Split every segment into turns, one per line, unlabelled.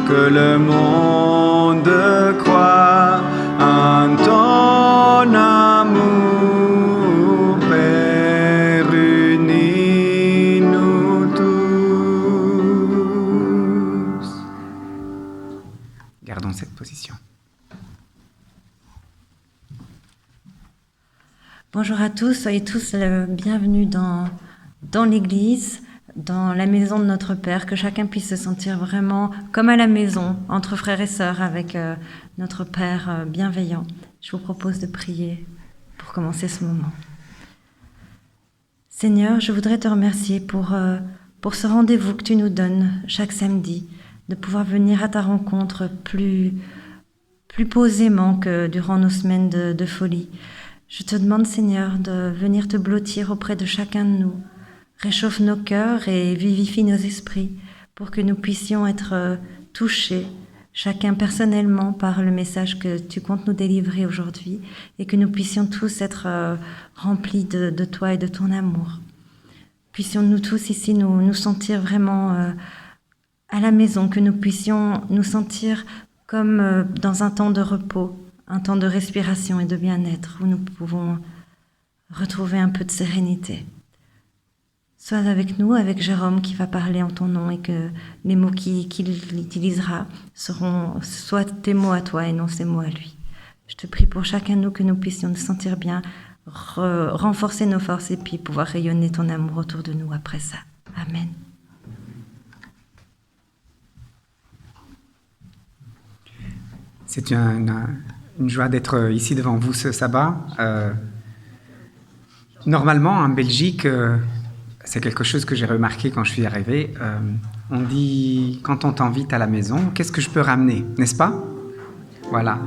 que le monde croit en ton amour, Père, unis-nous tous. Gardons cette position.
Bonjour à tous, soyez tous bienvenus dans l'Église, dans la maison de notre Père, que chacun puisse se sentir vraiment comme à la maison, entre frères et sœurs, avec notre Père bienveillant. Je vous propose de prier pour commencer ce moment. Seigneur, je voudrais te remercier pour ce rendez-vous que tu nous donnes chaque samedi, de pouvoir venir à ta rencontre plus posément que durant nos semaines de folie. Je te demande, Seigneur, de venir te blottir auprès de chacun de nous. Réchauffe nos cœurs et vivifie nos esprits pour que nous puissions être touchés, chacun personnellement, par le message que tu comptes nous délivrer aujourd'hui et que nous puissions tous être remplis de toi et de ton amour. Puissions-nous tous ici nous sentir vraiment à la maison, que nous puissions nous sentir comme dans un temps de repos, un temps de respiration et de bien-être où nous pouvons retrouver un peu de sérénité. Sois avec nous, avec Jérôme qui va parler en ton nom et que les mots qu'il utilisera seront soit tes mots à toi et non ses mots à lui. Je te prie pour chacun de nous que nous puissions nous sentir bien, renforcer nos forces et puis pouvoir rayonner ton amour autour de nous après ça. Amen.
C'est une joie d'être ici devant vous ce sabbat. Normalement, en Belgique, c'est quelque chose que j'ai remarqué quand je suis arrivé. On dit, quand on t'invite à la maison, qu'est-ce que je peux ramener, n'est-ce pas? Voilà.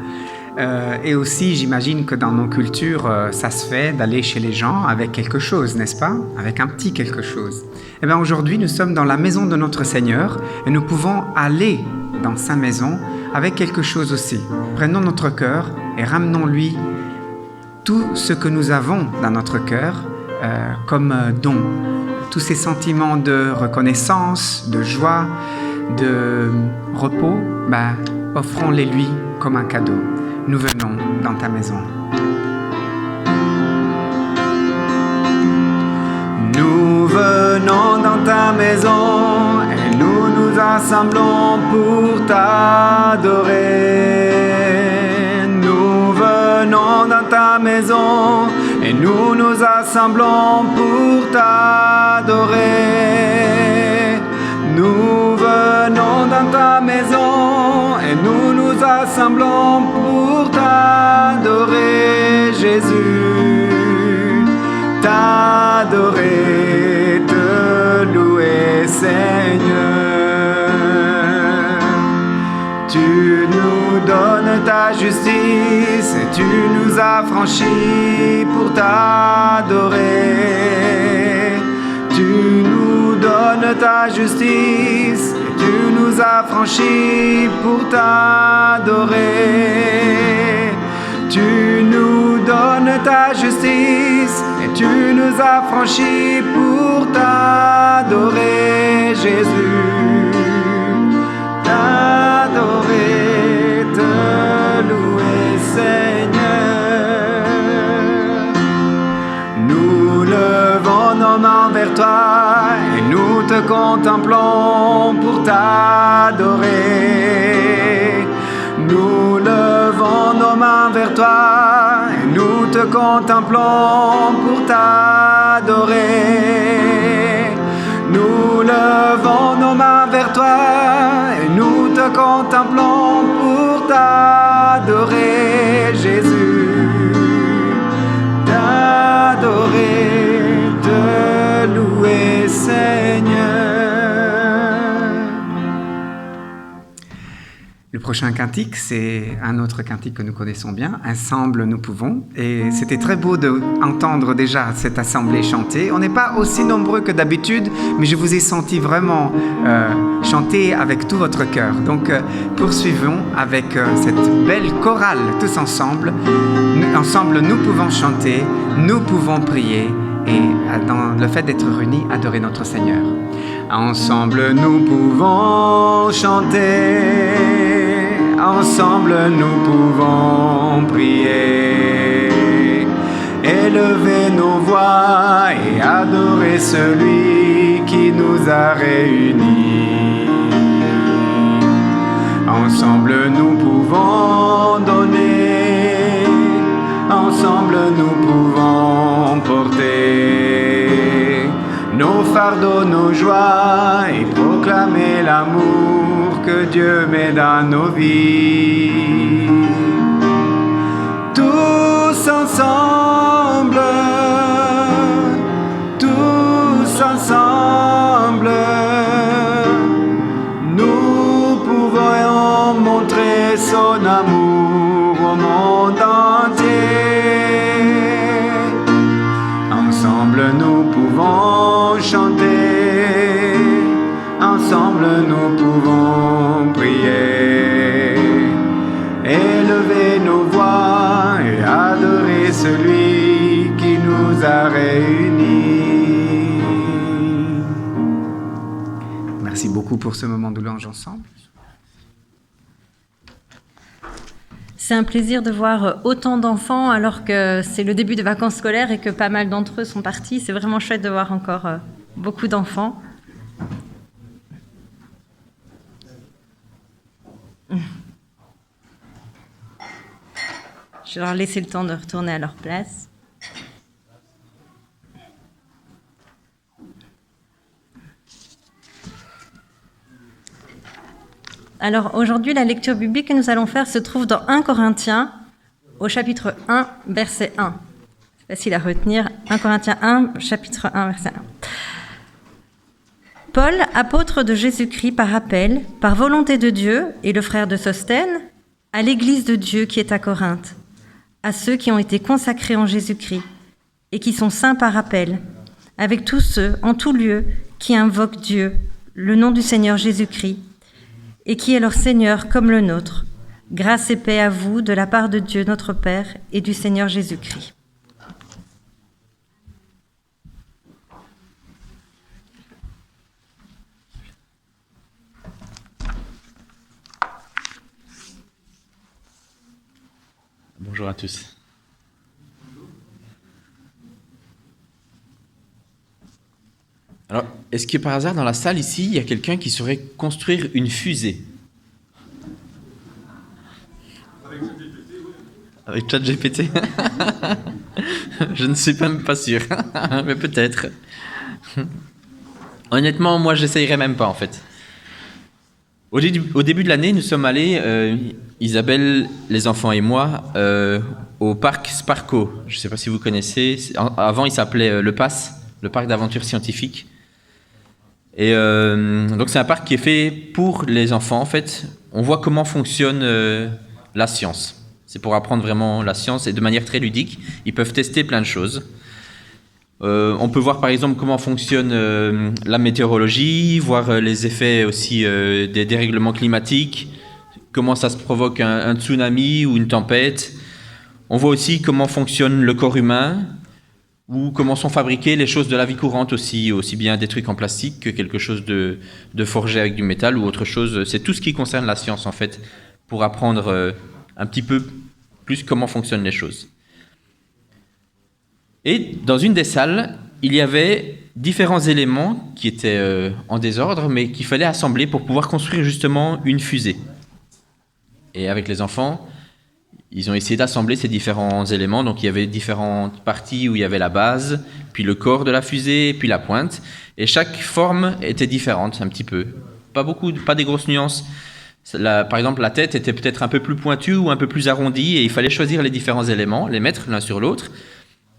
Et aussi, j'imagine que dans nos cultures, ça se fait d'aller chez les gens avec quelque chose, n'est-ce pas? Avec un petit quelque chose. Eh bien, aujourd'hui, nous sommes dans la maison de notre Seigneur et nous pouvons aller dans sa maison avec quelque chose aussi. Prenons notre cœur et ramenons-lui tout ce que nous avons dans notre cœur comme don. Tous ces sentiments de reconnaissance, de joie, de repos, offrons-les lui comme un cadeau. Nous venons dans ta maison. Nous venons dans ta maison et nous nous assemblons pour t'adorer. Nous venons dans ta maison et nous nous assemblons pour t'adorer. Nous venons dans ta maison et nous nous assemblons pour t'adorer, Jésus. T'adorer, te louer, Seigneur. Tu nous donnes ta justice et tu nous as franchis pour t'adorer. Tu nous donnes ta justice et tu nous as franchis pour t'adorer. Tu nous donnes ta justice et tu nous as franchis pour t'adorer, Jésus. T'adorer, te louer, Seigneur. Nous levons nos mains vers toi et nous te contemplons pour t'adorer. Nous levons nos mains vers toi et nous te contemplons pour t'adorer. Nous levons nos mains vers toi et nous te contemplons pour t'adorer, Jésus. T'adorer, te louer, Seigneur. Le prochain cantique, c'est un autre cantique que nous connaissons bien, Ensemble nous pouvons. Et c'était très beau d'entendre déjà cette assemblée chanter. On n'est pas aussi nombreux que d'habitude, mais je vous ai senti vraiment chanter avec tout votre cœur. Donc poursuivons avec cette belle chorale tous ensemble. Ensemble, nous pouvons chanter, nous pouvons prier et dans le fait d'être réunis, adorer notre Seigneur. Ensemble, nous pouvons chanter. ensemble nous pouvons prier. Élever nos voix et adorer celui qui nous a réunis. Ensemble nous pouvons donner, ensemble nous pouvons porter nos fardeaux, nos joies et proclamer l'amour que Dieu met dans nos vies. Tous ensemble, tous ensemble, nous pouvons montrer son amour au monde entier. Ensemble nous pouvons chanter, ensemble nous pouvons prier, élever nos voix et adorer celui qui nous a réunis. Merci beaucoup pour ce moment de louange ensemble.
C'est un plaisir de voir autant d'enfants alors que c'est le début des vacances scolaires et que pas mal d'entre eux sont partis. C'est vraiment chouette de voir encore beaucoup d'enfants. Je vais leur laisser le temps de retourner à leur place. Alors aujourd'hui, la lecture biblique que nous allons faire se trouve dans 1 Corinthiens, au chapitre 1, verset 1. C'est facile à retenir. 1 Corinthiens 1, chapitre 1, verset 1. Paul, apôtre de Jésus-Christ par appel, par volonté de Dieu, et le frère de Sosthène, à l'Église de Dieu qui est à Corinthe, à ceux qui ont été consacrés en Jésus-Christ et qui sont saints par appel, avec tous ceux, en tout lieu, qui invoquent Dieu, le nom du Seigneur Jésus-Christ, et qui est leur Seigneur comme le nôtre. Grâce et paix à vous de la part de Dieu notre Père et du Seigneur Jésus-Christ.
Bonjour à tous. Alors, est-ce que par hasard, dans la salle ici, il y a quelqu'un qui saurait construire une fusée? Avec ChatGPT? Je ne suis même pas sûr, mais peut-être. Honnêtement, moi, j'essayerais même pas, en fait. Au début de l'année, nous sommes allés, Isabelle, les enfants et moi, au parc Sparco. Je ne sais pas si vous connaissez. Avant, il s'appelait le PASS, le parc d'aventure scientifique. Et donc, c'est un parc qui est fait pour les enfants, en fait. On voit comment fonctionne la science. C'est pour apprendre vraiment la science et de manière très ludique. Ils peuvent tester plein de choses. On peut voir par exemple comment fonctionne la météorologie, voir les effets aussi des dérèglements climatiques, comment ça se provoque un tsunami ou une tempête. On voit aussi comment fonctionne le corps humain ou comment sont fabriquées les choses de la vie courante aussi bien des trucs en plastique que quelque chose de forgé avec du métal ou autre chose. C'est tout ce qui concerne la science en fait, pour apprendre un petit peu plus comment fonctionnent les choses. Et dans une des salles, il y avait différents éléments qui étaient en désordre, mais qu'il fallait assembler pour pouvoir construire justement une fusée. Et avec les enfants, ils ont essayé d'assembler ces différents éléments. Donc il y avait différentes parties où il y avait la base, puis le corps de la fusée, puis la pointe. Et chaque forme était différente un petit peu. Pas des grosses nuances. Par exemple, la tête était peut-être un peu plus pointue ou un peu plus arrondie, et il fallait choisir les différents éléments, les mettre l'un sur l'autre.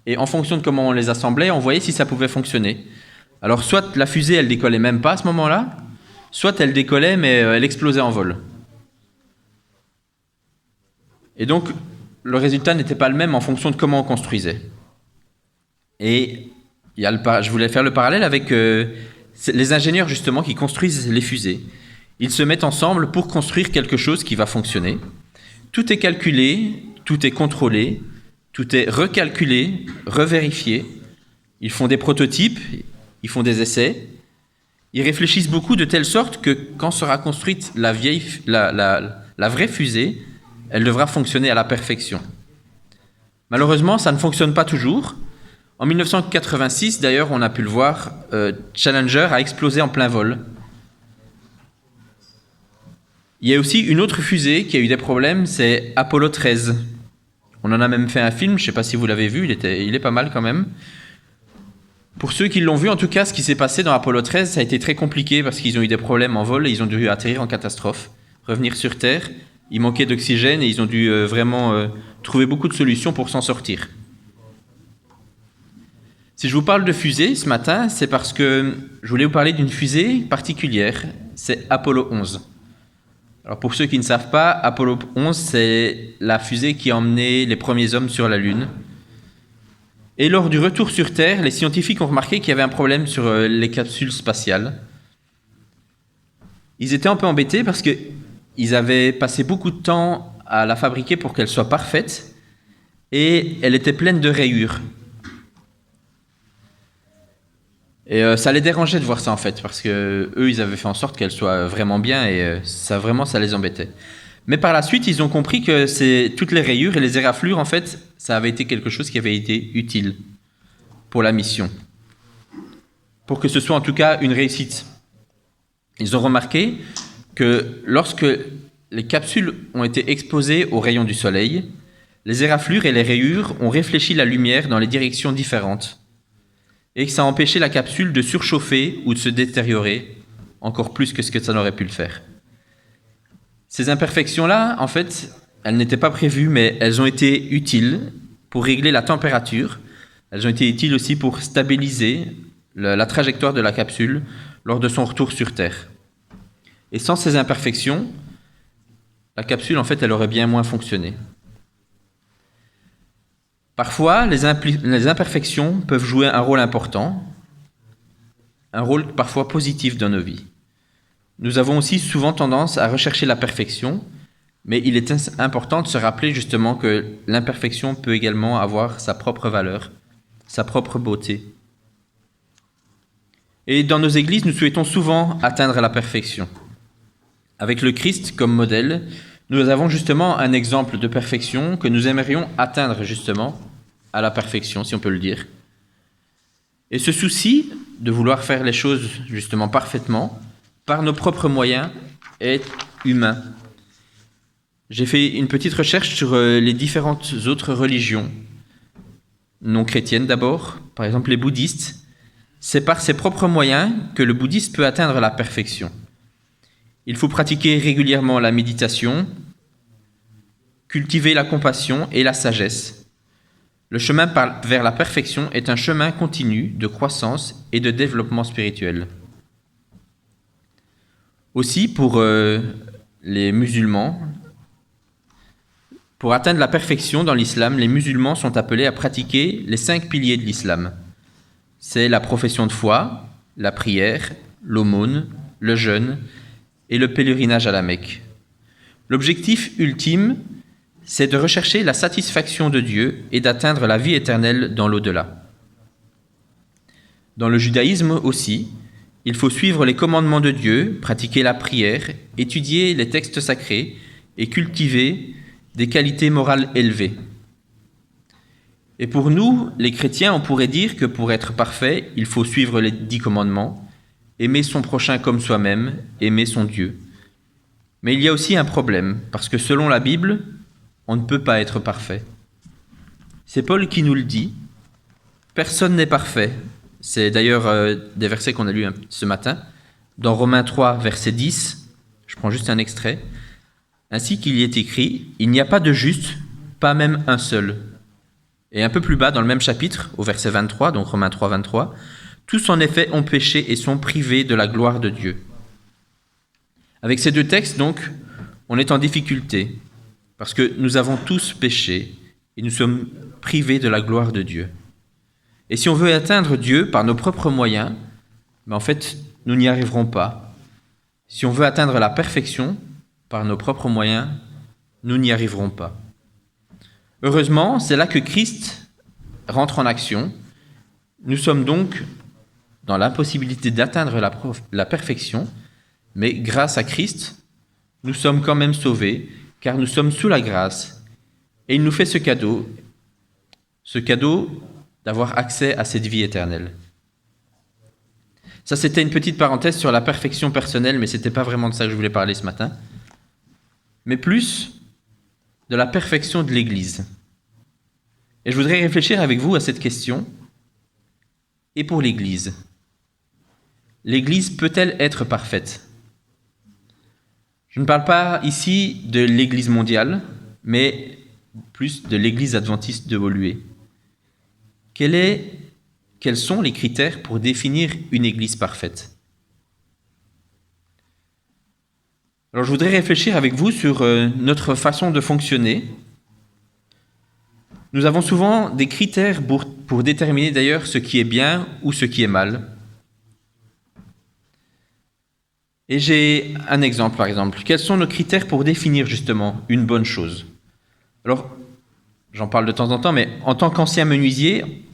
Et en fonction de comment on les assemblait, on voyait si ça pouvait fonctionner. Alors, soit la fusée, elle décollait même pas à ce moment-là, soit elle décollait, mais elle explosait en vol. Et donc, le résultat n'était pas le même en fonction de comment on construisait. Et je voulais faire le parallèle avec les ingénieurs, justement, qui construisent les fusées. Ils se mettent ensemble pour construire quelque chose qui va fonctionner. Tout est calculé, tout est contrôlé, tout est recalculé, revérifié. Ils font des prototypes, ils font des essais. Ils réfléchissent beaucoup de telle sorte que quand sera construite la la vraie fusée, elle devra fonctionner à la perfection. Malheureusement, ça ne fonctionne pas toujours. En 1986, d'ailleurs, on a pu le voir, Challenger a explosé en plein vol. Il y a aussi une autre fusée qui a eu des problèmes, c'est Apollo 13. On en a même fait un film, je ne sais pas si vous l'avez vu, il est pas mal quand même. Pour ceux qui l'ont vu, en tout cas, ce qui s'est passé dans Apollo 13, ça a été très compliqué parce qu'ils ont eu des problèmes en vol et ils ont dû atterrir en catastrophe, revenir sur Terre. Il manquait d'oxygène et ils ont dû vraiment trouver beaucoup de solutions pour s'en sortir. Si je vous parle de fusée ce matin, c'est parce que je voulais vous parler d'une fusée particulière, c'est Apollo 11. Alors pour ceux qui ne savent pas, Apollo 11, c'est la fusée qui a emmené les premiers hommes sur la Lune. Et lors du retour sur Terre, les scientifiques ont remarqué qu'il y avait un problème sur les capsules spatiales. Ils étaient un peu embêtés parce qu'ils avaient passé beaucoup de temps à la fabriquer pour qu'elle soit parfaite et elle était pleine de rayures. Et ça les dérangeait de voir ça en fait, parce que eux ils avaient fait en sorte qu'elle soit vraiment bien et ça les embêtait. Mais par la suite, ils ont compris que toutes les rayures et les éraflures, en fait, ça avait été quelque chose qui avait été utile pour la mission. Pour que ce soit en tout cas une réussite. Ils ont remarqué que lorsque les capsules ont été exposées aux rayons du soleil, les éraflures et les rayures ont réfléchi la lumière dans les directions différentes. Et que ça a empêché la capsule de surchauffer ou de se détériorer encore plus que ce que ça n'aurait pu le faire. Ces imperfections-là, en fait, elles n'étaient pas prévues, mais elles ont été utiles pour régler la température. Elles ont été utiles aussi pour stabiliser la trajectoire de la capsule lors de son retour sur Terre. Et sans ces imperfections, la capsule, en fait, elle aurait bien moins fonctionné. Parfois, les imperfections peuvent jouer un rôle important, un rôle parfois positif dans nos vies. Nous avons aussi souvent tendance à rechercher la perfection, mais il est important de se rappeler justement que l'imperfection peut également avoir sa propre valeur, sa propre beauté. Et dans nos églises, nous souhaitons souvent atteindre la perfection. Avec le Christ comme modèle, nous avons justement un exemple de perfection que nous aimerions atteindre justement à la perfection, si on peut le dire. Et ce souci de vouloir faire les choses justement parfaitement, par nos propres moyens, est humain. J'ai fait une petite recherche sur les différentes autres religions, non chrétiennes d'abord, par exemple les bouddhistes. C'est par ses propres moyens que le bouddhiste peut atteindre la perfection. Il faut pratiquer régulièrement la méditation, cultiver la compassion et la sagesse. Le chemin vers la perfection est un chemin continu de croissance et de développement spirituel. Aussi, pour les musulmans, pour atteindre la perfection dans l'islam, les musulmans sont appelés à pratiquer les 5 piliers de l'islam. C'est la profession de foi, la prière, l'aumône, le jeûne et le pèlerinage à la Mecque. L'objectif ultime, c'est de rechercher la satisfaction de Dieu et d'atteindre la vie éternelle dans l'au-delà. Dans le judaïsme aussi, il faut suivre les commandements de Dieu, pratiquer la prière, étudier les textes sacrés et cultiver des qualités morales élevées. Et pour nous, les chrétiens, on pourrait dire que pour être parfait, il faut suivre les 10 commandements, aimer son prochain comme soi-même, aimer son Dieu. Mais il y a aussi un problème, parce que selon la Bible, on ne peut pas être parfait. C'est Paul qui nous le dit. Personne n'est parfait. C'est d'ailleurs des versets qu'on a lus ce matin. Dans Romains 3, verset 10, je prends juste un extrait. Ainsi qu'il y est écrit, il n'y a pas de juste, pas même un seul. Et un peu plus bas, dans le même chapitre, au verset 23, donc Romains 3, 23, tous en effet ont péché et sont privés de la gloire de Dieu. Avec ces 2 textes, donc, on est en difficulté, parce que nous avons tous péché et nous sommes privés de la gloire de Dieu. Et si on veut atteindre Dieu par nos propres moyens, en fait, nous n'y arriverons pas. Si on veut atteindre la perfection par nos propres moyens, nous n'y arriverons pas. Heureusement, c'est là que Christ rentre en action. Nous sommes donc dans l'impossibilité d'atteindre la perfection, mais grâce à Christ, nous sommes quand même sauvés, car nous sommes sous la grâce, et il nous fait ce cadeau d'avoir accès à cette vie éternelle. Ça, c'était une petite parenthèse sur la perfection personnelle, mais ce n'était pas vraiment de ça que je voulais parler ce matin, mais plus de la perfection de l'Église. Et je voudrais réfléchir avec vous à cette question. Et pour l'Église, l'Église peut-elle être parfaite ? Je ne parle pas ici de l'Église mondiale, mais plus de l'Église adventiste de Woluwe. Quels sont les critères pour définir une Église parfaite ? Alors je voudrais réfléchir avec vous sur notre façon de fonctionner. Nous avons souvent des critères pour déterminer d'ailleurs ce qui est bien ou ce qui est mal. Et j'ai un exemple par exemple. Quels sont nos critères pour définir justement une bonne chose ? Alors, j'en parle de temps en temps, mais en tant qu'ancien menuisier,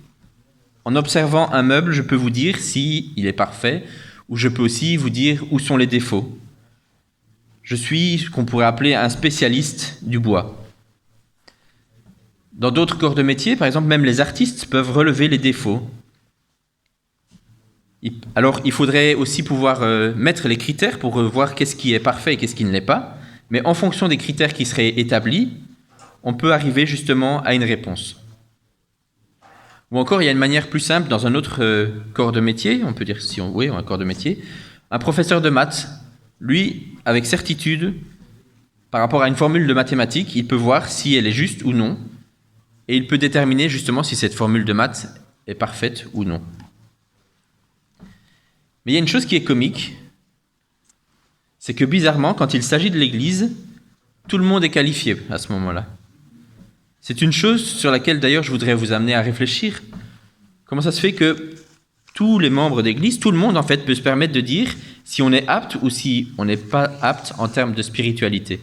en observant un meuble, je peux vous dire s'il est parfait, ou je peux aussi vous dire où sont les défauts. Je suis ce qu'on pourrait appeler un spécialiste du bois. Dans d'autres corps de métier, par exemple, même les artistes peuvent relever les défauts. Alors, il faudrait aussi pouvoir mettre les critères pour voir qu'est-ce qui est parfait et qu'est-ce qui ne l'est pas. Mais en fonction des critères qui seraient établis, on peut arriver justement à une réponse. Ou encore, il y a une manière plus simple dans un autre corps de métier, on peut dire un corps de métier. Un professeur de maths, lui, avec certitude, par rapport à une formule de mathématiques, il peut voir si elle est juste ou non, et il peut déterminer justement si cette formule de maths est parfaite ou non. Mais il y a une chose qui est comique, c'est que bizarrement, quand il s'agit de l'Église, tout le monde est qualifié à ce moment-là. C'est une chose sur laquelle d'ailleurs je voudrais vous amener à réfléchir. Comment ça se fait que tous les membres d'Église, tout le monde en fait peut se permettre de dire si on est apte ou si on n'est pas apte en termes de spiritualité.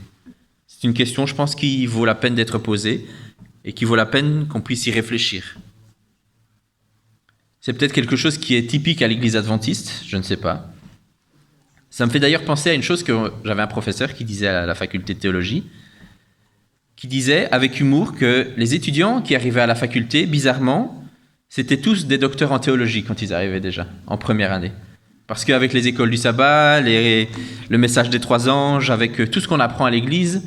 C'est une question, je pense, qui vaut la peine d'être posée et qui vaut la peine qu'on puisse y réfléchir. C'est peut-être quelque chose qui est typique à l'Église adventiste, je ne sais pas. Ça me fait d'ailleurs penser à une chose que j'avais un professeur qui disait à la faculté de théologie, qui disait avec humour que les étudiants qui arrivaient à la faculté, bizarrement, c'était tous des docteurs en théologie quand ils arrivaient déjà, en première année. Parce qu'avec les écoles du sabbat, le message des 3 anges, avec tout ce qu'on apprend à l'Église,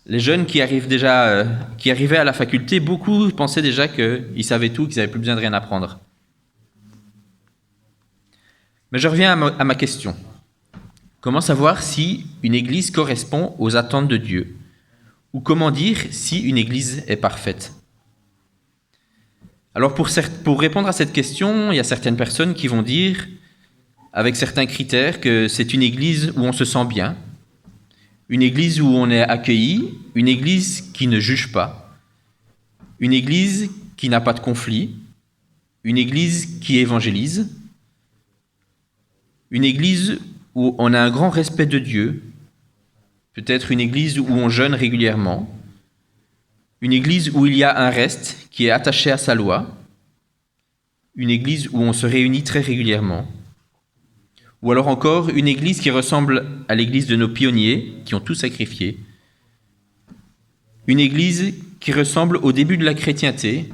les jeunes qui arrivaient à la faculté, beaucoup pensaient déjà qu'ils savaient tout, qu'ils n'avaient plus besoin de rien apprendre. Mais je reviens à ma question. Comment savoir si une Église correspond aux attentes de Dieu ? Ou comment dire si une Église est parfaite ? Alors pour répondre à cette question, il y a certaines personnes qui vont dire, avec certains critères, que c'est une Église où on se sent bien, une Église où on est accueilli, une Église qui ne juge pas, une Église qui n'a pas de conflit, une Église qui évangélise, une Église où on a un grand respect de Dieu, peut-être une Église où on jeûne régulièrement, une Église où il y a un reste qui est attaché à sa loi, une Église où on se réunit très régulièrement, ou alors encore une Église qui ressemble à l'Église de nos pionniers qui ont tout sacrifié, une Église qui ressemble au début de la chrétienté,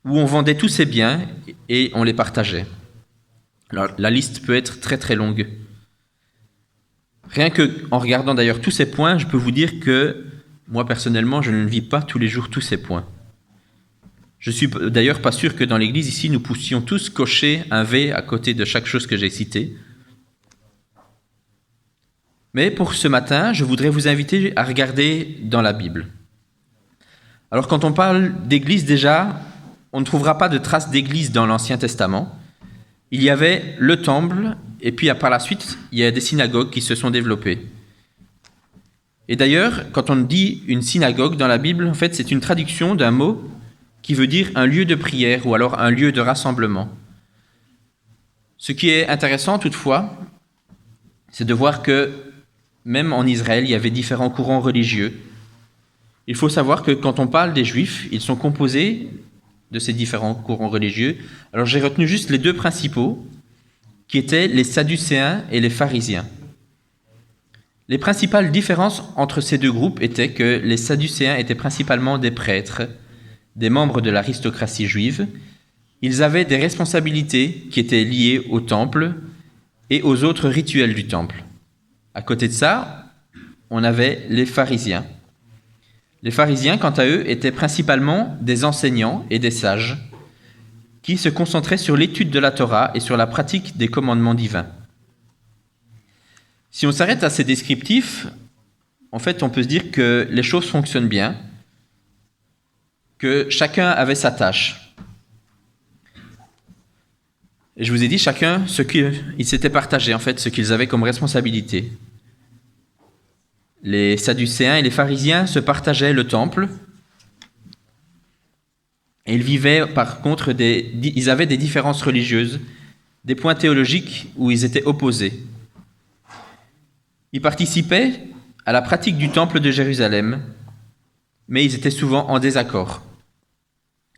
où on vendait tous ses biens et on les partageait. Alors, la liste peut être très très longue. Rien qu'en regardant d'ailleurs tous ces points, je peux vous dire que moi personnellement, je ne vis pas tous les jours tous ces points. Je suis d'ailleurs pas sûr que dans l'église ici, nous puissions tous cocher un V à côté de chaque chose que j'ai citée. Mais pour ce matin, je voudrais vous inviter à regarder dans la Bible. Alors quand on parle d'église déjà, on ne trouvera pas de traces d'église dans l'Ancien Testament. Il y avait le temple, et puis par la suite, il y a des synagogues qui se sont développées. Et d'ailleurs, quand on dit une synagogue dans la Bible, en fait, c'est une traduction d'un mot qui veut dire un lieu de prière ou alors un lieu de rassemblement. Ce qui est intéressant toutefois, c'est de voir que même en Israël, il y avait différents courants religieux. Il faut savoir que quand on parle des Juifs, ils sont composés de ces différents courants religieux. Alors j'ai retenu juste les 2 principaux, qui étaient les Sadducéens et les pharisiens. Les principales différences entre ces deux groupes étaient que les Sadducéens étaient principalement des prêtres, des membres de l'aristocratie juive. Ils avaient des responsabilités qui étaient liées au temple et aux autres rituels du temple. À côté de ça, on avait les pharisiens. Les pharisiens, quant à eux, étaient principalement des enseignants et des sages qui se concentraient sur l'étude de la Torah et sur la pratique des commandements divins. Si on s'arrête à ces descriptifs, en fait, on peut se dire que les choses fonctionnent bien, que chacun avait sa tâche. Et je vous ai dit chacun ce qu'ils s'étaient partagés, en fait, ce qu'ils avaient comme responsabilité. Les Sadducéens et les pharisiens se partageaient le temple, et ils vivaient, par contre, ils avaient des différences religieuses, des points théologiques où ils étaient opposés. Ils participaient à la pratique du temple de Jérusalem, mais ils étaient souvent en désaccord.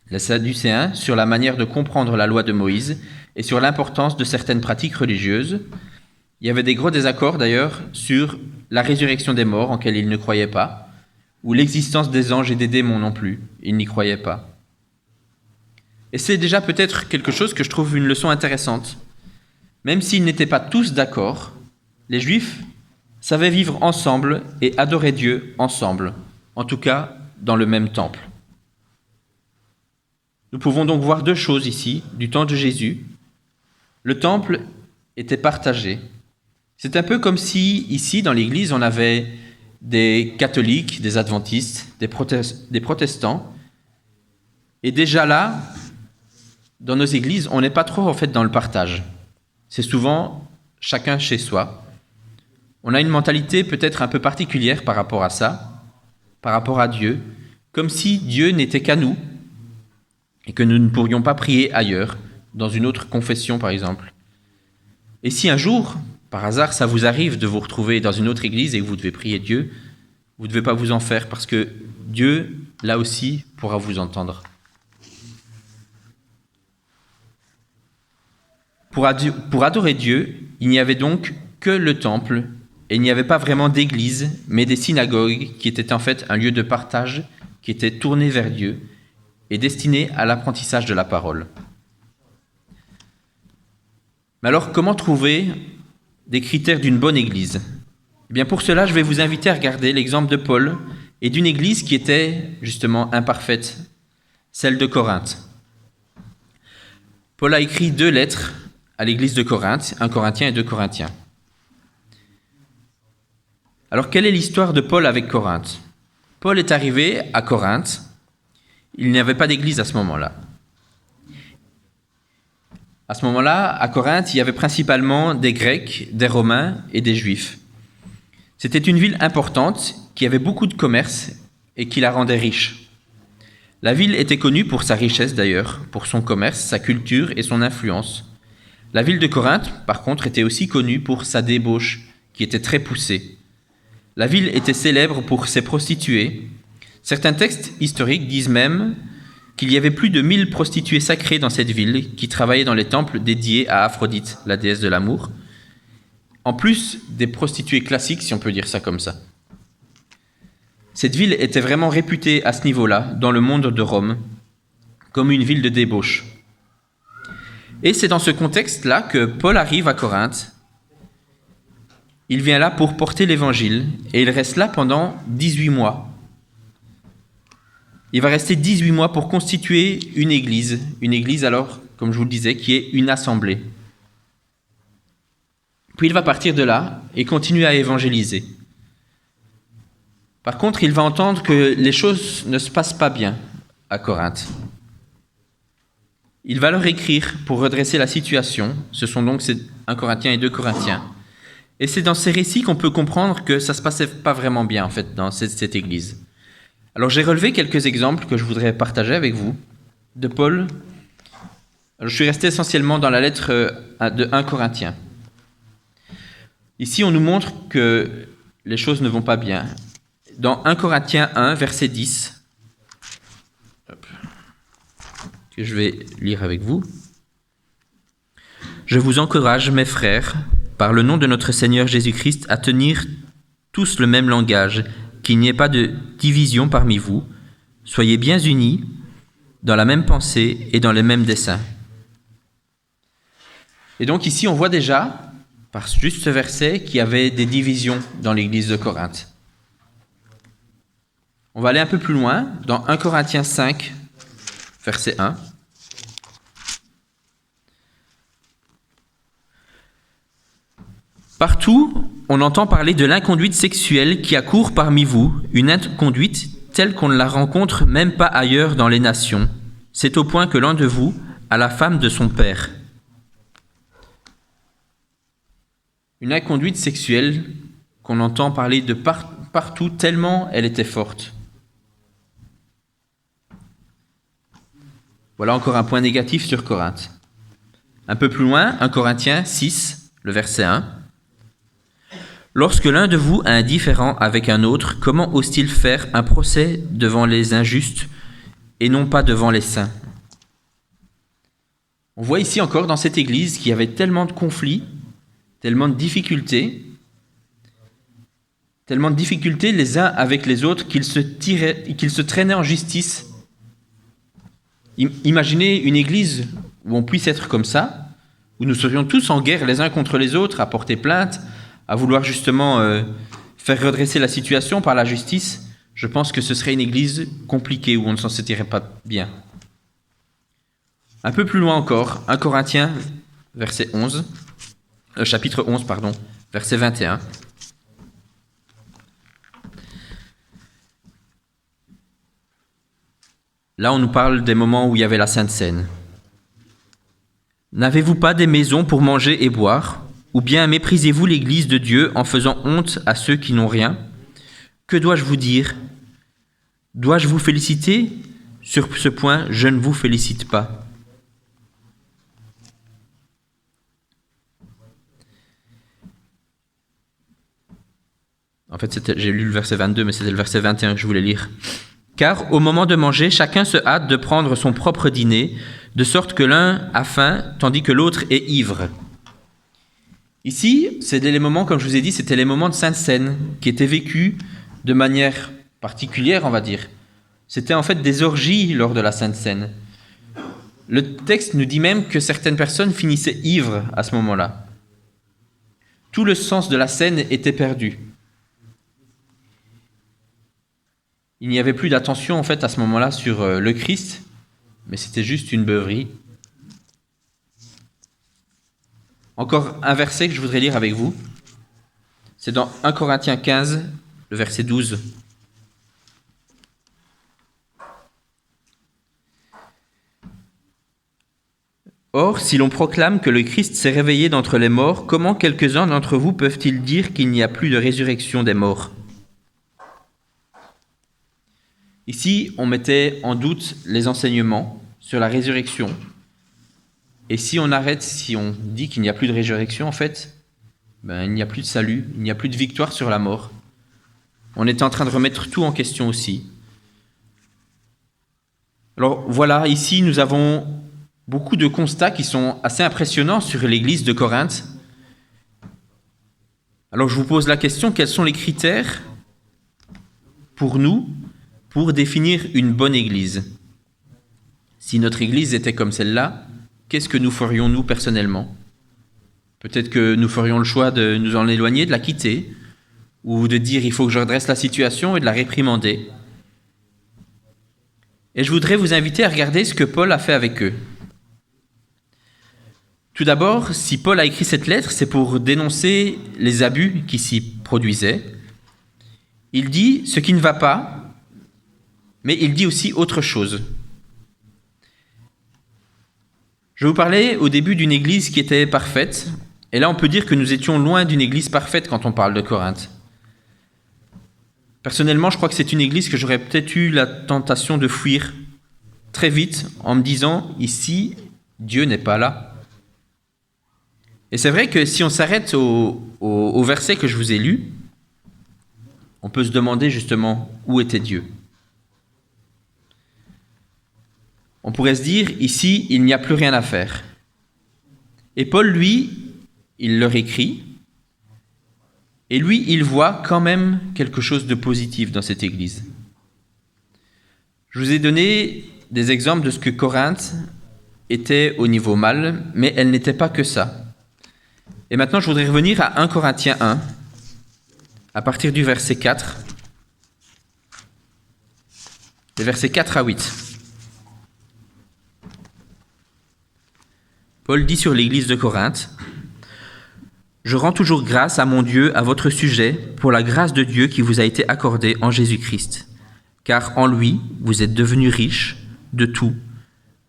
Les Sadducéens sur la manière de comprendre la loi de Moïse et sur l'importance de certaines pratiques religieuses. Il y avait des gros désaccords d'ailleurs sur la résurrection des morts, en laquelle ils ne croyaient pas, ou l'existence des anges et des démons non plus, ils n'y croyaient pas. Et c'est déjà peut-être quelque chose que je trouve une leçon intéressante. Même s'ils n'étaient pas tous d'accord, les Juifs savaient vivre ensemble et adorer Dieu ensemble, en tout cas dans le même temple. Nous pouvons donc voir deux choses ici, du temps de Jésus. Le temple était partagé. C'est un peu comme si, ici, dans l'Église, on avait des catholiques, des adventistes, des protestants. Et déjà là, dans nos églises, on n'est pas trop en fait dans le partage. C'est souvent chacun chez soi. On a une mentalité peut-être un peu particulière par rapport à ça, par rapport à Dieu, comme si Dieu n'était qu'à nous et que nous ne pourrions pas prier ailleurs, dans une autre confession par exemple. Et si un jour, par hasard, ça vous arrive de vous retrouver dans une autre église et que vous devez prier Dieu, vous ne devez pas vous en faire parce que Dieu, là aussi, pourra vous entendre. Pour adorer Dieu, il n'y avait donc que le temple et il n'y avait pas vraiment d'église, mais des synagogues qui étaient en fait un lieu de partage qui était tourné vers Dieu et destiné à l'apprentissage de la parole. Mais alors, comment trouver des critères d'une bonne église ? Eh bien, pour cela, je vais vous inviter à regarder l'exemple de Paul et d'une église qui était justement imparfaite, celle de Corinthe. Paul a écrit 2 lettres à l'église de Corinthe, 1 Corinthiens et 2 Corinthiens. Alors, quelle est l'histoire de Paul avec Corinthe ? Paul est arrivé à Corinthe. Il n'y avait pas d'église à ce moment-là. À ce moment-là, à Corinthe, il y avait principalement des Grecs, des Romains et des Juifs. C'était une ville importante qui avait beaucoup de commerce et qui la rendait riche. La ville était connue pour sa richesse d'ailleurs, pour son commerce, sa culture et son influence. La ville de Corinthe, par contre, était aussi connue pour sa débauche, qui était très poussée. La ville était célèbre pour ses prostituées. Certains textes historiques disent même qu'il y avait plus de 1000 prostituées sacrées dans cette ville qui travaillaient dans les temples dédiés à Aphrodite, la déesse de l'amour, en plus des prostituées classiques, si on peut dire ça comme ça. Cette ville était vraiment réputée à ce niveau-là, dans le monde de Rome, comme une ville de débauche. Et c'est dans ce contexte-là que Paul arrive à Corinthe. Il vient là pour porter l'évangile et il reste là pendant 18 mois. Il va rester 18 mois pour constituer une église alors, comme je vous le disais, qui est une assemblée. Puis il va partir de là et continuer à évangéliser. Par contre, il va entendre que les choses ne se passent pas bien à Corinthe. Il va leur écrire pour redresser la situation. Ce sont donc 1 Corinthiens et 2 Corinthiens. Et c'est dans ces récits qu'on peut comprendre que ça ne se passait pas vraiment bien, en fait, dans cette église. Alors, j'ai relevé quelques exemples que je voudrais partager avec vous de Paul. Alors, je suis resté essentiellement dans la lettre de 1 Corinthiens. Ici, on nous montre que les choses ne vont pas bien. Dans 1 Corinthiens 1, verset 10, que je vais lire avec vous. « Je vous encourage, mes frères, par le nom de notre Seigneur Jésus-Christ, à tenir tous le même langage, qu'il n'y ait pas de division parmi vous. Soyez bien unis dans la même pensée et dans les mêmes desseins. Et donc ici, on voit déjà, par juste ce verset, qu'il y avait des divisions dans l'église de Corinthe. On va aller un peu plus loin, dans 1 Corinthiens 5, verset 1. Partout, on entend parler de l'inconduite sexuelle qui accourt parmi vous, une inconduite telle qu'on ne la rencontre même pas ailleurs dans les nations. C'est au point que l'un de vous a la femme de son père. Une inconduite sexuelle qu'on entend parler de partout tellement elle était forte. Voilà encore un point négatif sur Corinthe. Un peu plus loin, 1 Corinthiens 6, le verset 1. Lorsque l'un de vous a un différend avec un autre, comment ose-t-il faire un procès devant les injustes et non pas devant les saints? On voit ici encore dans cette église qu'il y avait tellement de conflits, tellement de difficultés les uns avec les autres qu'ils se traînaient en justice. Imaginez une église où on puisse être comme ça, où nous serions tous en guerre les uns contre les autres, à porter plainte, à vouloir justement faire redresser la situation par la justice. Je pense que ce serait une église compliquée où on ne s'en sortirait pas bien. Un peu plus loin encore, 1 Corinthiens, chapitre 11, verset 21. Là, on nous parle des moments où il y avait la Sainte Seine. N'avez-vous pas des maisons pour manger et boire ? Ou bien méprisez-vous l'Église de Dieu en faisant honte à ceux qui n'ont rien ? Que dois-je vous dire ? Dois-je vous féliciter ? Sur ce point, je ne vous félicite pas. En fait, j'ai lu le verset 22, mais c'était le verset 21 que je voulais lire. Car au moment de manger, chacun se hâte de prendre son propre dîner, de sorte que l'un a faim, tandis que l'autre est ivre. Ici, c'était les moments, comme je vous ai dit, c'était les moments de Sainte Seine qui étaient vécus de manière particulière, on va dire. C'était en fait des orgies lors de la Sainte Seine. Le texte nous dit même que certaines personnes finissaient ivres à ce moment-là. Tout le sens de la scène était perdu. Il n'y avait plus d'attention en fait à ce moment-là sur le Christ, mais c'était juste une beuverie. Encore un verset que je voudrais lire avec vous. C'est dans 1 Corinthiens 15, le verset 12. Or, si l'on proclame que le Christ s'est réveillé d'entre les morts, comment quelques-uns d'entre vous peuvent-ils dire qu'il n'y a plus de résurrection des morts ? Ici, on mettait en doute les enseignements sur la résurrection. Et si on dit qu'il n'y a plus de résurrection, en fait, il n'y a plus de salut, il n'y a plus de victoire sur la mort. On était en train de remettre tout en question aussi. Alors voilà, ici nous avons beaucoup de constats qui sont assez impressionnants sur l'église de Corinthe. Alors je vous pose la question, quels sont les critères pour nous pour définir une bonne église? Si notre église était comme celle-là, qu'est-ce que nous ferions nous personnellement? Peut-être que nous ferions le choix de nous en éloigner, de la quitter, ou de dire il faut que je redresse la situation et de la réprimander. Et je voudrais vous inviter à regarder ce que Paul a fait avec eux. Tout d'abord, si Paul a écrit cette lettre, c'est pour dénoncer les abus qui s'y produisaient. Il dit ce qui ne va pas, mais il dit aussi autre chose. Je vous parlais au début d'une église qui était parfaite, et là on peut dire que nous étions loin d'une église parfaite quand on parle de Corinthe. Personnellement, je crois que c'est une église que j'aurais peut-être eu la tentation de fuir très vite en me disant « ici, Dieu n'est pas là ». Et c'est vrai que si on s'arrête au verset que je vous ai lu, on peut se demander justement où était Dieu. On pourrait se dire, ici, il n'y a plus rien à faire. Et Paul, lui, il leur écrit, Et lui, il voit quand même quelque chose de positif dans cette église. Je vous ai donné des exemples de ce que Corinthe était au niveau mal, mais elle n'était pas que ça. Et maintenant, je voudrais revenir à 1 Corinthiens 1, à partir du verset 4, les versets 4 à 8. Paul dit sur l'église de Corinthe: « Je rends toujours grâce à mon Dieu à votre sujet pour la grâce de Dieu qui vous a été accordée en Jésus-Christ. Car en lui, vous êtes devenus riches de tout,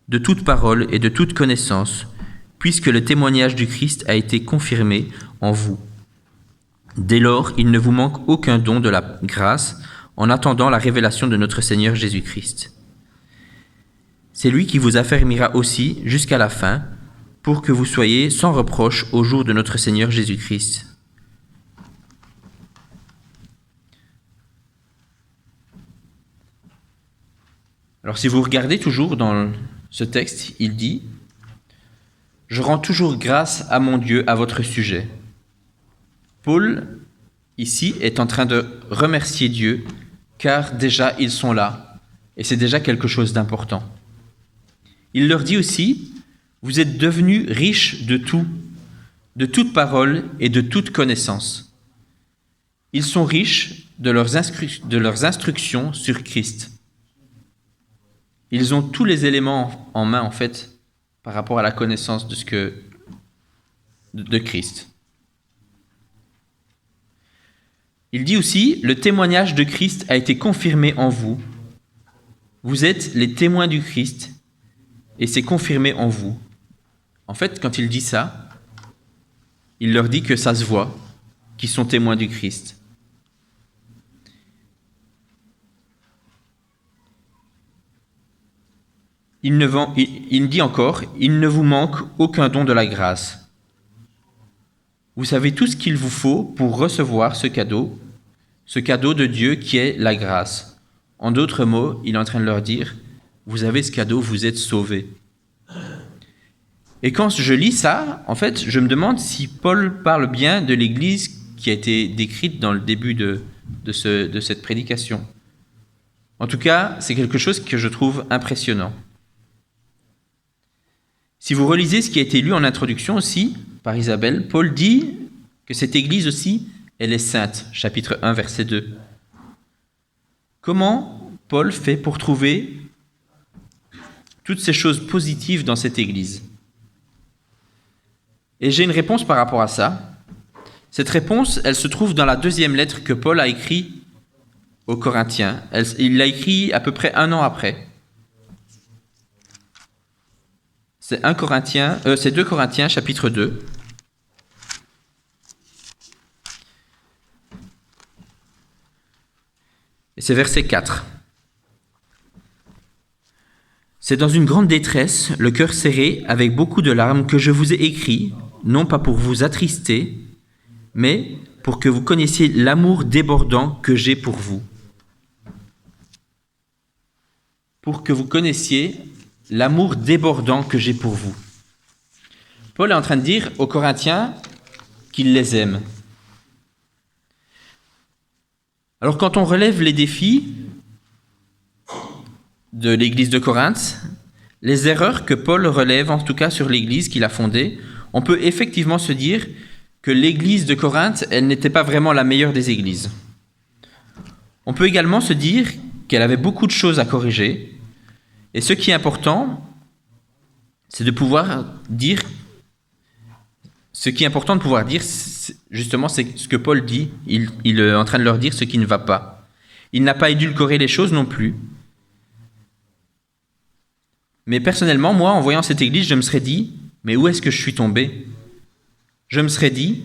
de toute parole et de toute connaissance, puisque le témoignage du Christ a été confirmé en vous. Dès lors, il ne vous manque aucun don de la grâce en attendant la révélation de notre Seigneur Jésus-Christ. C'est lui qui vous affermira aussi jusqu'à la fin, pour que vous soyez sans reproche au jour de notre Seigneur Jésus-Christ. » Alors si vous regardez toujours dans ce texte, il dit « Je rends toujours grâce à mon Dieu à votre sujet. » Paul, ici, est en train de remercier Dieu, car déjà ils sont là, et c'est déjà quelque chose d'important. Il leur dit aussi « Vous êtes devenus riches de tout, de toute parole et de toute connaissance. » Ils sont riches de leurs instructions sur Christ. Ils ont tous les éléments en main, en fait, par rapport à la connaissance de Christ. Il dit aussi, le témoignage de Christ a été confirmé en vous. Vous êtes les témoins du Christ et c'est confirmé en vous. En fait, quand il dit ça, il leur dit que ça se voit, qu'ils sont témoins du Christ. Il dit encore, il ne vous manque aucun don de la grâce. Vous savez tout ce qu'il vous faut pour recevoir ce cadeau de Dieu qui est la grâce. En d'autres mots, il est en train de leur dire, vous avez ce cadeau, vous êtes sauvés. Et quand je lis ça, en fait, je me demande si Paul parle bien de l'Église qui a été décrite dans le début de cette prédication. En tout cas, c'est quelque chose que je trouve impressionnant. Si vous relisez ce qui a été lu en introduction aussi, par Isabelle, Paul dit que cette Église aussi, elle est sainte, chapitre 1, verset 2. Comment Paul fait pour trouver toutes ces choses positives dans cette Église? Et j'ai une réponse par rapport à ça. Cette réponse, elle se trouve dans la deuxième lettre que Paul a écrite aux Corinthiens. Il l'a écrit à peu près 1 an après. C'est 2 Corinthiens, chapitre 2. Et c'est verset 4. C'est dans une grande détresse, le cœur serré, avec beaucoup de larmes, que je vous ai écrit, non pas pour vous attrister, mais pour que vous connaissiez l'amour débordant que j'ai pour vous. Pour que vous connaissiez l'amour débordant que j'ai pour vous. Paul est en train de dire aux Corinthiens qu'il les aime. Alors quand on relève les défis de l'église de Corinthe, les erreurs que Paul relève, en tout cas sur l'église qu'il a fondée, on peut effectivement se dire que l'église de Corinthe, elle n'était pas vraiment la meilleure des églises. On peut également se dire qu'elle avait beaucoup de choses à corriger, et ce qui est important, c'est de pouvoir dire, justement, c'est ce que Paul dit, il est en train de leur dire ce qui ne va pas. Il n'a pas édulcoré les choses non plus. Mais personnellement, moi, en voyant cette église, je me serais dit, mais où est-ce que je suis tombé? Je me serais dit,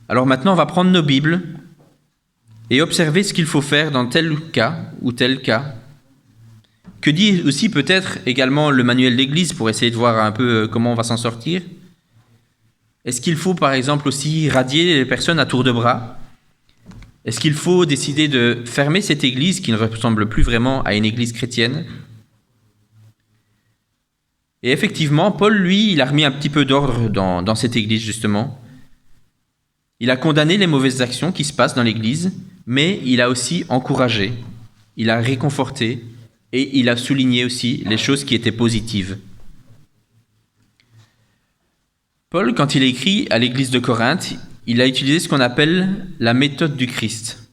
alors maintenant, on va prendre nos Bibles et observer ce qu'il faut faire dans tel cas ou tel cas. Que dit aussi peut-être également le manuel d'église pour essayer de voir un peu comment on va s'en sortir? Est-ce qu'il faut par exemple aussi radier les personnes à tour de bras? Est-ce qu'il faut décider de fermer cette église qui ne ressemble plus vraiment à une église chrétienne? Et effectivement, Paul, lui, il a remis un petit peu d'ordre dans cette église justement. Il a condamné les mauvaises actions qui se passent dans l'Église, mais il a aussi encouragé, il a réconforté et il a souligné aussi les choses qui étaient positives. Paul, quand il a écrit à l'Église de Corinthe, il a utilisé ce qu'on appelle la méthode du Christ.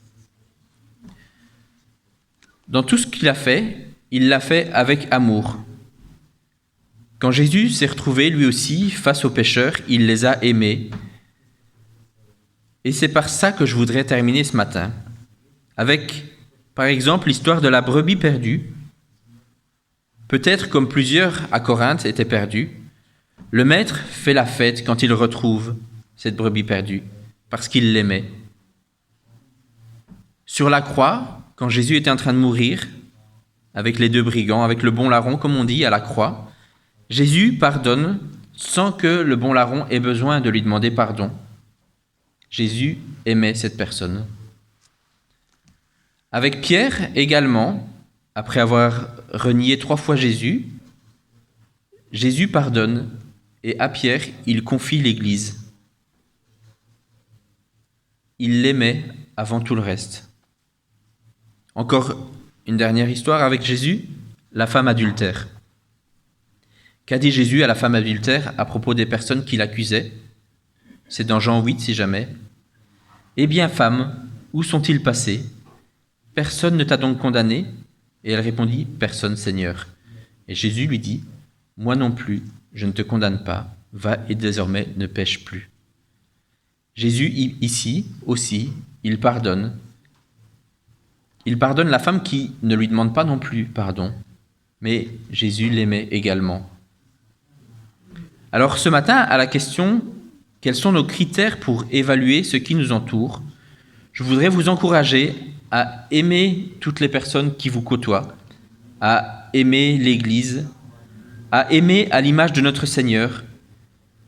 Dans tout ce qu'il a fait, il l'a fait avec amour. Quand Jésus s'est retrouvé lui aussi face aux pécheurs, il les a aimés. Et c'est par ça que je voudrais terminer ce matin, avec, par exemple, l'histoire de la brebis perdue. Peut-être comme plusieurs à Corinthe étaient perdus, le maître fait la fête quand il retrouve cette brebis perdue, parce qu'il l'aimait. Sur la croix, quand Jésus était en train de mourir, avec les deux brigands, avec le bon larron, comme on dit, à la croix, Jésus pardonne sans que le bon larron ait besoin de lui demander pardon. Jésus aimait cette personne. Avec Pierre également, après avoir renié 3 fois Jésus, Jésus pardonne et à Pierre, il confie l'Église. Il l'aimait avant tout le reste. Encore une dernière histoire avec Jésus, la femme adultère. Qu'a dit Jésus à la femme adultère à propos des personnes qui l'accusaient? C'est dans Jean 8 si jamais. « Eh bien, femme, où sont-ils passés? Personne ne t'a donc condamné ?» Et elle répondit, « Personne, Seigneur. » Et Jésus lui dit, « Moi non plus, je ne te condamne pas. Va et désormais ne pêche plus. » Jésus, ici aussi, il pardonne. Il pardonne la femme qui ne lui demande pas non plus pardon. Mais Jésus l'aimait également. Alors ce matin, à la question « Quels sont nos critères pour évaluer ce qui nous entoure ?» Je voudrais vous encourager à aimer toutes les personnes qui vous côtoient, à aimer l'Église, à aimer à l'image de notre Seigneur,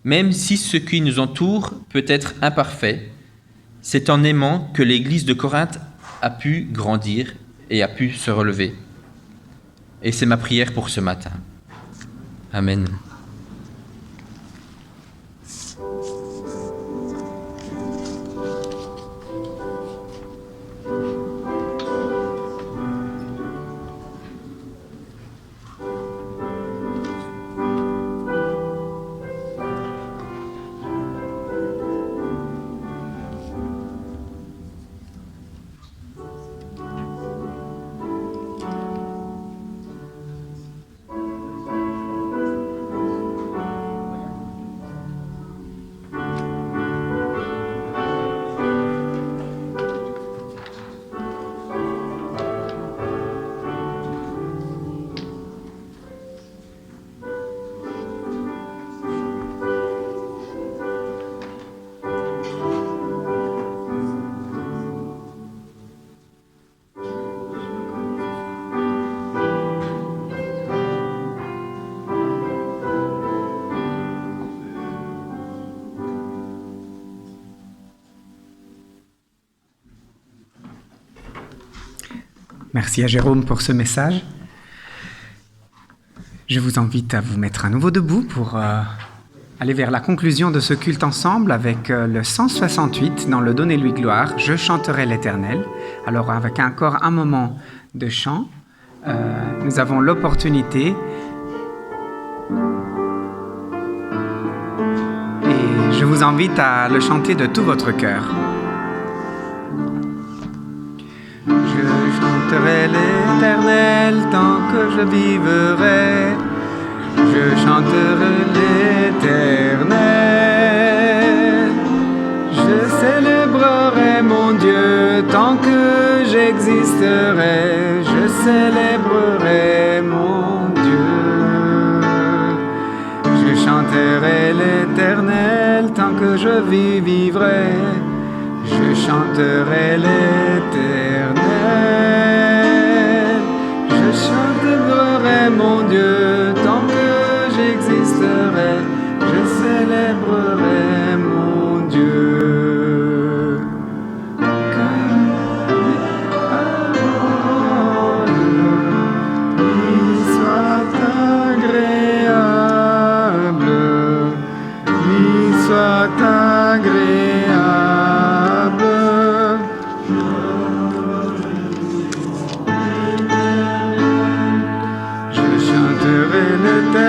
même si ce qui nous entoure peut être imparfait. C'est en aimant que l'Église de Corinthe a pu grandir et a pu se relever. Et c'est ma prière pour ce matin. Amen.
Merci à Jérôme pour ce message. Je vous invite à vous mettre à nouveau debout pour aller vers la conclusion de ce culte ensemble avec le 168 dans le Donnez-lui gloire, « Je chanterai l'Éternel ». Alors avec encore un moment de chant, nous avons l'opportunité et je vous invite à le chanter de tout votre cœur. Je chanterai l'Éternel tant que je vivrai. Je chanterai l'Éternel. Je célébrerai mon Dieu tant que j'existerai. Je célébrerai mon Dieu. Je chanterai l'Éternel tant que je vivrai. Je chanterai l'Éternel. Je chanterai mon Dieu tant que j'existerai. Je célébrerai mon Dieu. Que mes paroles lui soient agréables, lui soient agréables.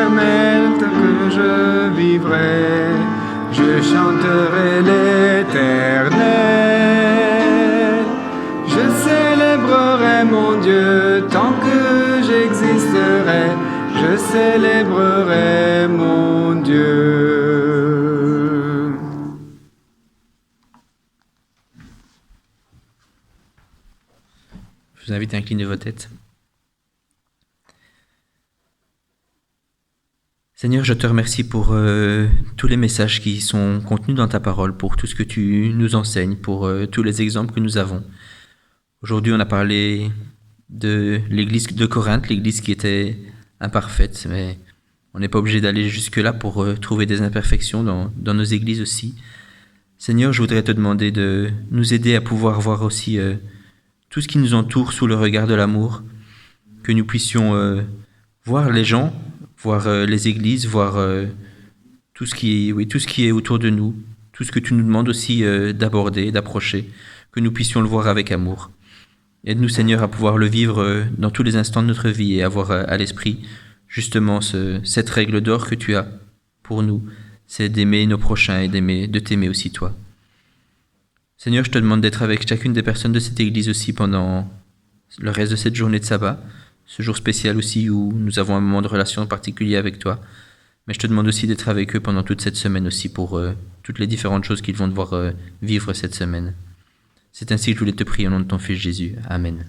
éternel que je vivrai, je chanterai l'Éternel. Je célébrerai mon Dieu tant que j'existerai, je célébrerai mon Dieu.
Je vous invite à incliner vos têtes. Seigneur, je te remercie pour tous les messages qui sont contenus dans ta parole, pour tout ce que tu nous enseignes, pour tous les exemples que nous avons. Aujourd'hui, on a parlé de l'église de Corinthe, l'église qui était imparfaite, mais on n'est pas obligé d'aller jusque-là pour trouver des imperfections dans nos églises aussi. Seigneur, je voudrais te demander de nous aider à pouvoir voir aussi tout ce qui nous entoure sous le regard de l'amour, que nous puissions voir les gens, voir les églises, voir tout ce qui est autour de nous, tout ce que tu nous demandes aussi d'aborder, d'approcher, que nous puissions le voir avec amour. Aide-nous, Seigneur, à pouvoir le vivre dans tous les instants de notre vie et avoir à l'esprit justement cette règle d'or que tu as pour nous, c'est d'aimer nos prochains et de t'aimer aussi toi. Seigneur, je te demande d'être avec chacune des personnes de cette église aussi pendant le reste de cette journée de sabbat, ce jour spécial aussi où nous avons un moment de relation particulier avec toi. Mais je te demande aussi d'être avec eux pendant toute cette semaine aussi pour toutes les différentes choses qu'ils vont devoir vivre cette semaine. C'est ainsi que je voulais te prier au nom de ton Fils Jésus. Amen.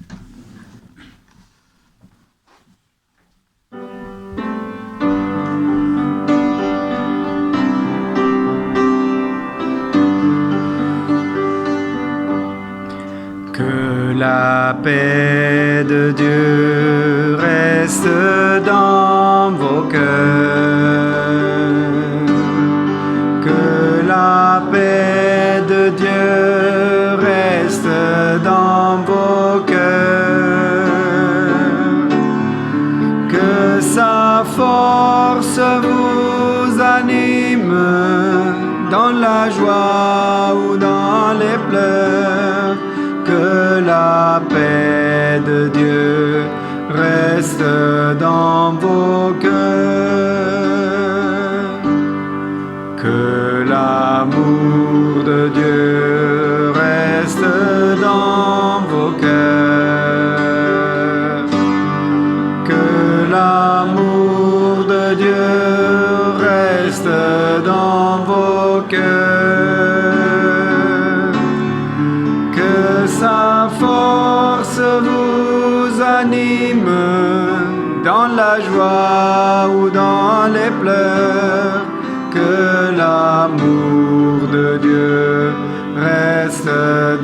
Que la paix de Dieu reste dans vos cœurs. Que la paix de Dieu reste dans vos cœurs. Que sa force vous anime dans la joie ou dans les pleurs. Que la paix de Dieu reste dans vos cœurs. Que l'amour de Dieu reste dans vos cœurs. Que l'amour de Dieu reste dans vos cœurs. Que sa force vous anime dans la joie ou dans les pleurs. Que l'amour de Dieu reste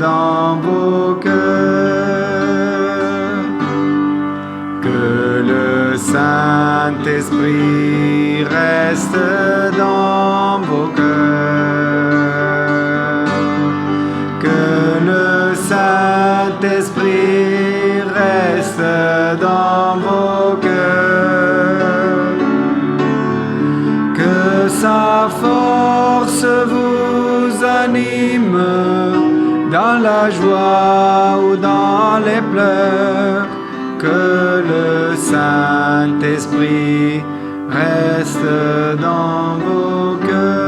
dans vos cœurs. Que le Saint-Esprit reste dans vos cœurs. Que le Saint-Esprit reste dans vos cœurs. Que sa force vous anime dans la joie ou dans les pleurs. Que le Saint-Esprit reste dans vos cœurs.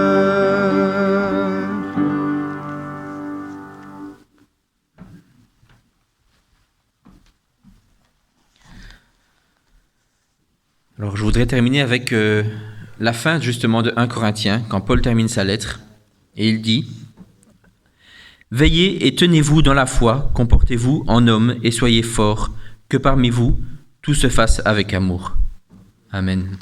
Alors je voudrais terminer avec la fin justement de 1 Corinthiens, quand Paul termine sa lettre, et il dit « Veillez et tenez-vous dans la foi, comportez-vous en homme et soyez forts, que parmi vous tout se fasse avec amour. » Amen.